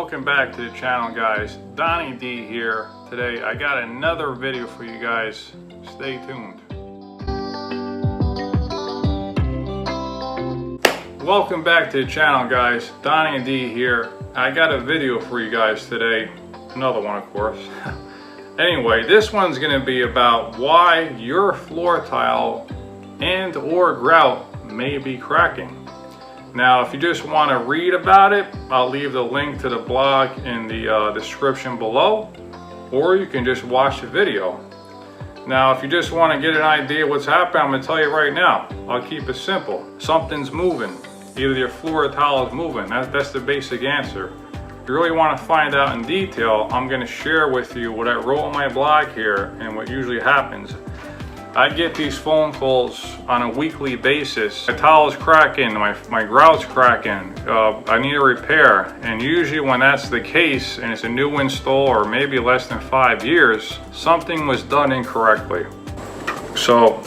Welcome back to the channel, guys. Donnie D here. Today I got another video for you guys. Stay tuned. Welcome back to the channel, guys. Donnie D here. I got a video for you guys today. Another one, of course. Anyway, this one's going to be about why your floor tile and or grout may be cracking. Now, if you just want to read about it, I'll leave the link to the blog in the description below, or you can just watch the video. Now, if you just want to get an idea what's happening, I'm going to tell you right now. I'll keep it simple. Something's moving. Either your floor or tile is moving. That's the basic answer. If you really want to find out in detail, I'm going to share with you what I wrote on my blog here and what usually happens. I get these phone calls on a weekly basis. My tile is cracking, my grout's cracking, I need a repair. And usually when that's the case and it's a new install or maybe less than 5 years, something was done incorrectly. So,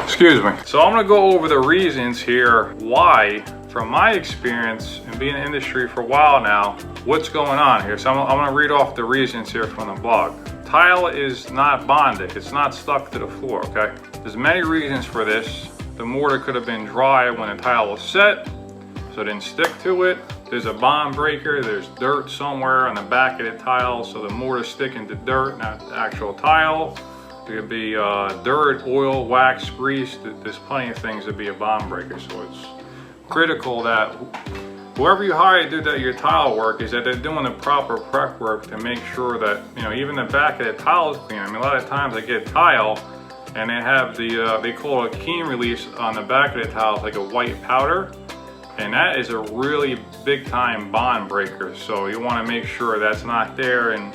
excuse me. So I'm gonna go over the reasons here why, from my experience and being in the industry for a while now, what's going on here. So I'm gonna read off the reasons here from the blog. Tile is not bonded, it's not stuck to the floor, okay? There's many reasons for this. The mortar could have been dry when the tile was set, so it didn't stick to it. There's a bond breaker, there's dirt somewhere on the back of the tile, so the mortar's sticking to dirt, not the actual tile. There could be dirt, oil, wax, grease. There's plenty of things to be a bond breaker, so it's critical that whoever you hire to do that your tile work is that they're doing the proper prep work to make sure that, you know, even the back of the tile is clean. I mean, a lot of times I get tile and they have the, they call it a keen release on the back of the tile, it's like a white powder. And that is a really big time bond breaker. So you want to make sure that's not there. And,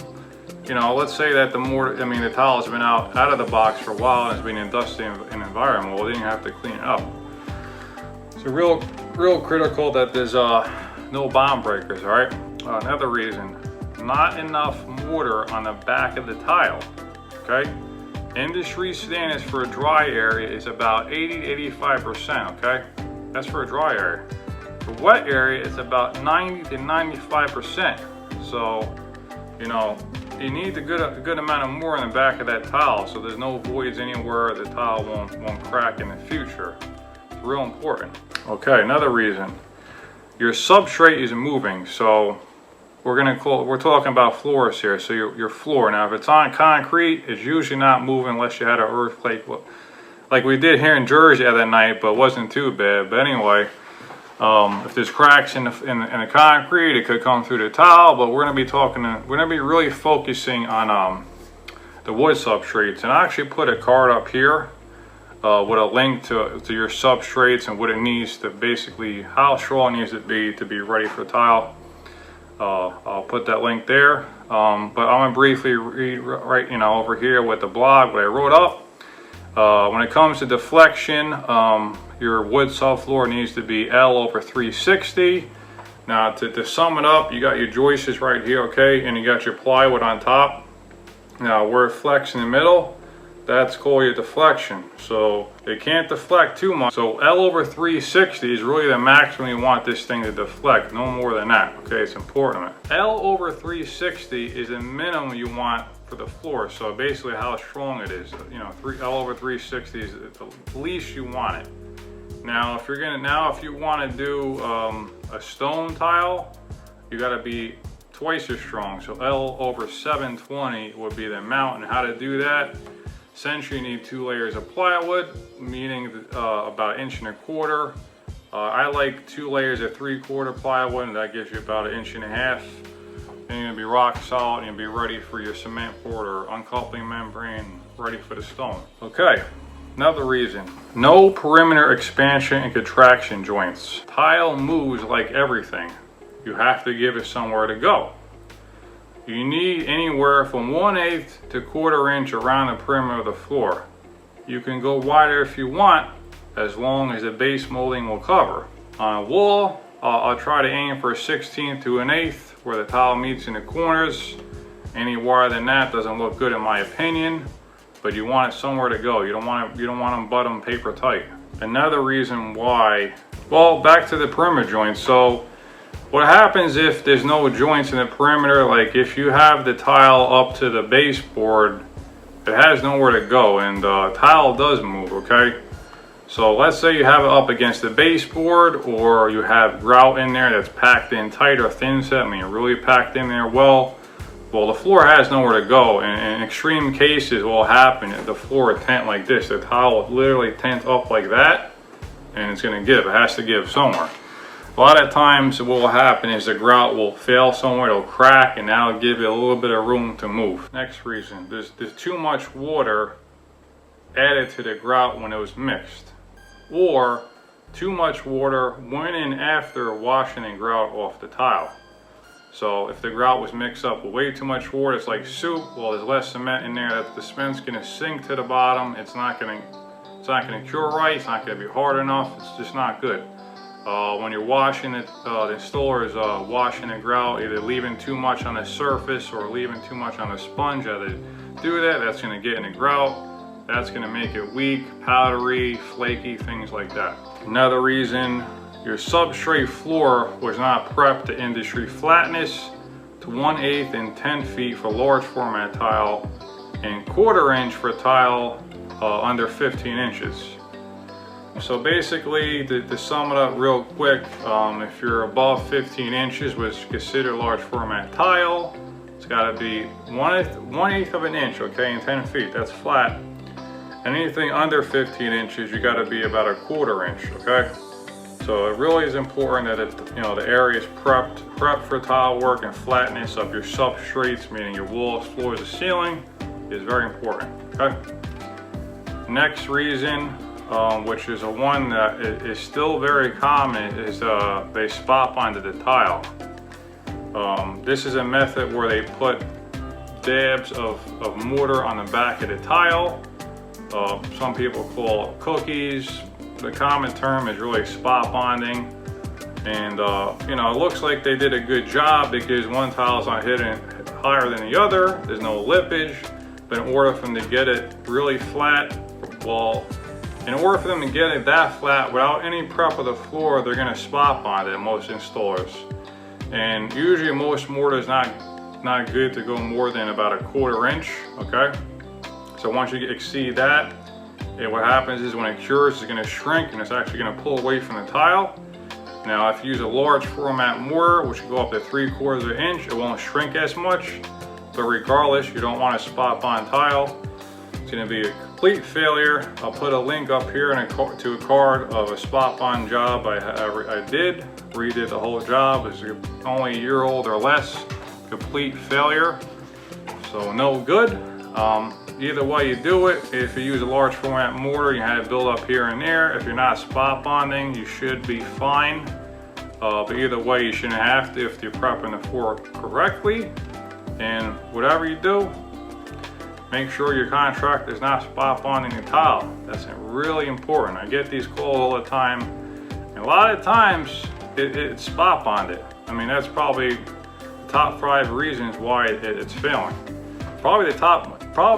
you know, let's say that the mortar, I mean, the tile has been out of the box for a while and it's been in a dusty environment. Well, then you have to clean it up. So real critical that there's no bond breakers, all right? Another reason, not enough mortar on the back of the tile, okay? Industry standards for a dry area is about 80 to 85%, okay? That's for a dry area. For wet area, it's about 90 to 95%. So, you know, you need a good amount of mortar in the back of that tile so there's no voids anywhere, the tile won't crack in the future. It's real important. Okay, another reason, your substrate is moving. So we're talking about floors here. So your floor, now if it's on concrete, it's usually not moving unless you had an earthquake, like we did here in Jersey the other night, but it wasn't too bad. But anyway, if there's cracks in the concrete, it could come through the tile. But we're gonna be really focusing on the wood substrates. And I actually put a card up here with a link to your substrates and what it needs to basically, how strong it needs to be ready for tile. I'll put that link there. But I'm gonna briefly read right, you know, over here with the blog what I wrote up. When it comes to deflection, your wood subfloor needs to be L/360. Now to sum it up, you got your joists right here, okay, and you got your plywood on top. Now where it flex in the middle, that's called your deflection. So it can't deflect too much. So L/360 is really the maximum you want this thing to deflect, no more than that. Okay, it's important. L/360 is the minimum you want for the floor. So basically how strong it is. You know, L/360 is the least you want it. Now if you want to do a stone tile, you got to be twice as strong. So L/720 would be the amount. And how to do that? Essentially, you need 2 layers of plywood, meaning about 1.25 inches. I like 2 layers of 3/4 plywood, and that gives you about 1.5 inches. And you're gonna be rock solid, and you'll be ready for your cement board or uncoupling membrane, ready for the stone. Okay, another reason, no perimeter expansion and contraction joints. Tile moves like everything. You have to give it somewhere to go. You need anywhere from 1/8 to 1/4 inch around the perimeter of the floor. You can go wider if you want, as long as the base molding will cover. On a wall, I'll try to aim for 1/16 to 1/8 where the tile meets in the corners. Any wider than that doesn't look good in my opinion, but you want it somewhere to go. You don't want them button paper tight. Another reason why, well, back to the perimeter joints. So what happens if there's no joints in the perimeter, like if you have the tile up to the baseboard, it has nowhere to go, and tile does move, okay? So let's say you have it up against the baseboard, or you have grout in there that's packed in tight or thin set, I mean really packed in there well, the floor has nowhere to go. And in extreme cases, what will happen is the floor will tent like this. The tile will literally tent up like that, and it's going to give. It has to give somewhere. A lot of times what will happen is the grout will fail somewhere, it'll crack, and that'll give it a little bit of room to move. Next reason, there's too much water added to the grout when it was mixed, or too much water went in after washing the grout off the tile. So if the grout was mixed up with way too much water, it's like soup. Well, there's less cement in there, that the cement's going to sink to the bottom. It's not going to cure right. It's not going to be hard enough. It's just not good. When you're washing it, the installer is washing the grout, either leaving too much on the surface or leaving too much on the sponge. How they do that, that's going to get in the grout. That's going to make it weak, powdery, flaky, things like that. Another reason, your substrate floor was not prepped to industry flatness to 1/8 and 10 feet for large format tile, and 1/4 inch for tile under 15 inches. So basically, to sum it up real quick, if you're above 15 inches, which is considered large format tile, it's got to be 1/8 of an inch, okay, and 10 feet, that's flat. And anything under 15 inches, you got to be about 1/4 inch, okay? So it really is important that the area is prepped for tile work, and flatness of your substrates, meaning your walls, floors, the ceiling, is very important, okay? Next reason, which is one that is still very common, is they spot bonded the tile. This is a method where they put dabs of mortar on the back of the tile. Some people call it cookies. The common term is really spot bonding. And it looks like they did a good job because one tile is not hitting higher than the other. There's no lippage. But in order for them to get it really flat, in order for them to get it that flat without any prep of the floor, they're going to spot bond it, most installers. And usually most mortar is not good to go more than about 1/4 inch, okay? So once you exceed that, what happens is when it cures, it's going to shrink and it's actually going to pull away from the tile. Now if you use a large format mortar, which will go up to 3/4 of an inch, it won't shrink as much. But regardless, you don't want a spot bond tile. It's going to be a complete failure. I'll put a link up here to a card of a spot bond job I did. Redid the whole job. It's only a year old or less. Complete failure. So no good. Either way you do it, if you use a large format mortar, you have it build up here and there. If you're not spot bonding, you should be fine. But either way, you shouldn't have to if you're prepping the floor correctly. And whatever you do, make sure your contractor is not spot bonding the tile. That's really important. I get these calls all the time, and a lot of times it's spot bonded. I mean, that's probably the top 5 reasons why it's failing. Probably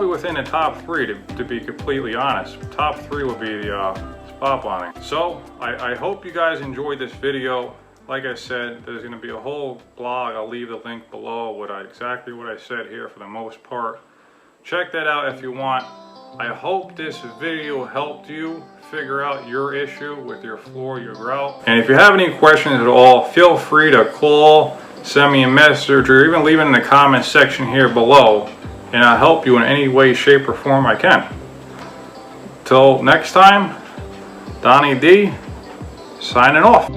within the top 3, to be completely honest. Top 3 would be the spot bonding. So I hope you guys enjoyed this video. Like I said, there's going to be a whole blog. I'll leave the link below exactly what I said here for the most part. Check that out if you want. I hope this video helped you figure out your issue with your floor, your grout. And if you have any questions at all, feel free to call, send me a message, or even leave it in the comment section here below, and I'll help you in any way, shape, or form I can. Till next time, Donnie D, signing off.